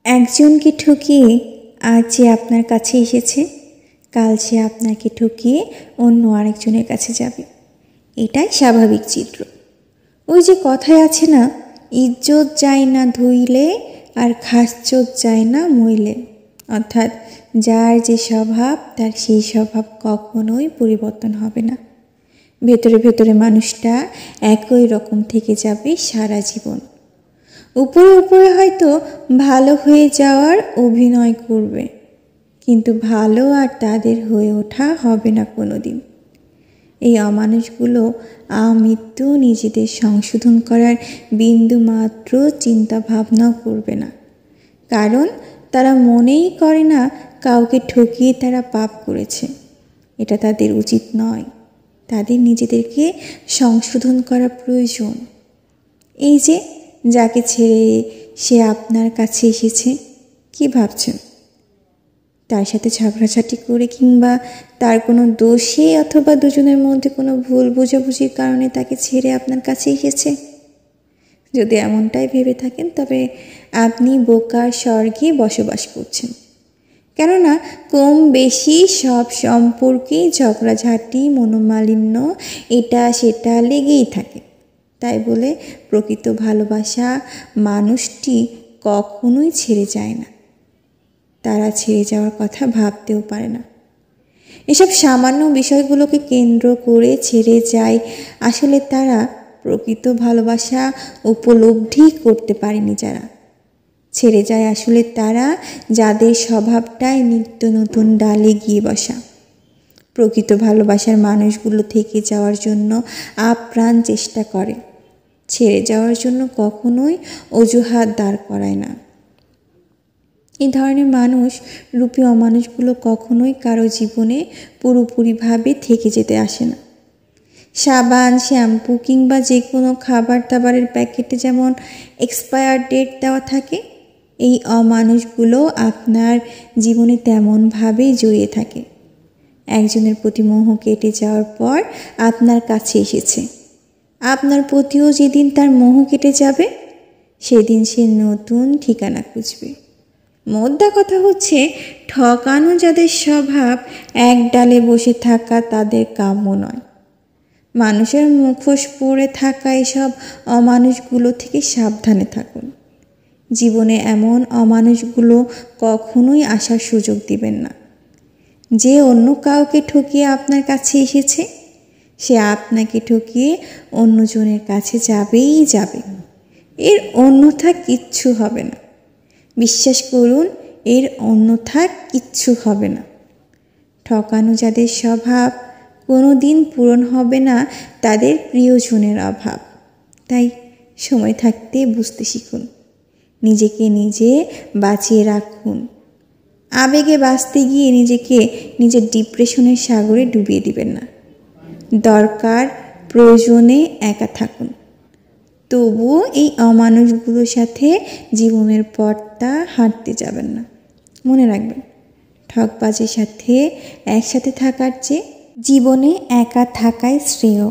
একজনকে ঠকিয়ে আজ যে আপনার কাছে এসেছে, কাল সে আপনাকে ঠকিয়ে অন্য আরেকজনের কাছে যাবে। এটাই স্বাভাবিক চিত্র। ওই যে কথায় আছে না, ইজ্জত যায় না ধুইলে আর খাসচোত যায় না মইলে। অর্থাৎ যার যে স্বভাব তার সেই স্বভাব কখনোই পরিবর্তন হবে না। ভেতরে ভেতরে মানুষটা একই রকম থেকে যাবে সারা জীবন। উপরে উপরে হয়তো ভালো হয়ে যাওয়ার অভিনয় করবে, কিন্তু ভালো আর তাদের হয়ে ওঠা হবে না কোনো দিন। এই অমানুষগুলো আমৃত্যু নিজেদের সংশোধন করার বিন্দু মাত্র চিন্তা ভাবনাও করবে না, কারণ তারা মনেই করে না কাউকে ঠকিয়ে তারা পাপ করেছে। এটা তাদের উচিত নয়। তাদের নিজেদেরকে সংশোধন করা প্রয়োজন। এই যে যাকে ছেড়ে সে আপনার কাছে এসেছে, কি ভাবছেন? তার সাথে ঝগড়াঝাটি করে কিংবা তার কোনো দোষে অথবা দুজনের মধ্যে কোনো ভুল বোঝাবুঝির কারণে তাকে ছেড়ে আপনার কাছে এসেছে? যদি এমনটাই ভেবে থাকেন তবে আপনি বোকার স্বর্গে বসবাস করছেন। কেননা কম বেশি সব সম্পর্কেই ঝগড়াঝাটি, মনোমালিন্য, এটা সেটা লেগেই থাকে। তাই বলে প্রকৃত ভালোবাসা মানুষটি কখনোই ছেড়ে যায় না। তারা ছেড়ে যাওয়ার কথা ভাবতেও পারে না। এসব সামান্য বিষয়গুলোকে কেন্দ্র করে ছেড়ে যায় আসলে তারা প্রকৃত ভালোবাসা উপলব্ধি করতে পারেনি। যারা ছেড়ে যায় আসলে তারা যাদের স্বভাবটাই নিত্য নতুন ডালে গিয়ে বসা। প্রকৃত ভালোবাসার মানুষগুলো থেকে যাওয়ার জন্য আপ্রাণ চেষ্টা করে, ছেড়ে যাওয়ার জন্য কখনোই অজুহাত দাঁড় করায় না। এই ধরনের মানুষ রূপী অমানুষগুলো কখনোই কারো জীবনে পুরোপুরিভাবে থেকে যেতে আসে না। সাবান, শ্যাম্পু কিংবা যে কোনো খাবার দাবারের প্যাকেটে যেমন এক্সপায়ার ডেট দেওয়া থাকে, এই অমানুষগুলো আপনার জীবনে তেমনভাবেই জড়িয়ে থাকে। একজনের প্রতি মোহ কেটে যাওয়ার পর আপনার কাছে এসেছে। আপনার প্রতিও যেদিন তার মোহ কেটে যাবে সেদিন সে নতুন ঠিকানা খুঁজবে। মোদ্দা কথা হচ্ছে, ঠকানো যাদের স্বভাব, এক ডালে বসে থাকা তাদের কাম্য নয়। মানুষের মুখোশ পরে থাকা এসব অমানুষগুলো থেকে সাবধানে থাকুন। জীবনে এমন অমানুষগুলো কখনোই আসার সুযোগ দিবেন না। যে অন্য কাউকে ঠকিয়ে আপনার কাছে এসেছে, সে আপনাকে ঠকিয়ে অন্যজনের কাছে যাবেই যাবে। এর অন্যথা কিচ্ছু হবে না। বিশ্বাস করুন, এর অন্যথা কিচ্ছু হবে না। ঠকানো যাদের স্বভাব, কোনো দিন পূরণ হবে না তাদের প্রিয়জনের অভাব। তাই সময় থাকতে বুঝতে শিখুন, নিজেকে নিজে বাঁচিয়ে রাখুন। আবেগে বাঁচতে গিয়ে নিজেকে নিজের ডিপ্রেশনের সাগরে ডুবিয়ে দিবেন না। দরকার প্রয়োজনে একা থাকুন, তবুও এই অমানুষগুলোর সাথে জীবনের পথটা হাঁটতে যাবেন না। মনে রাখবেন, ঠকবাজের সাথে একসাথে থাকার চেয়ে জীবনে একা থাকাই শ্রেয়।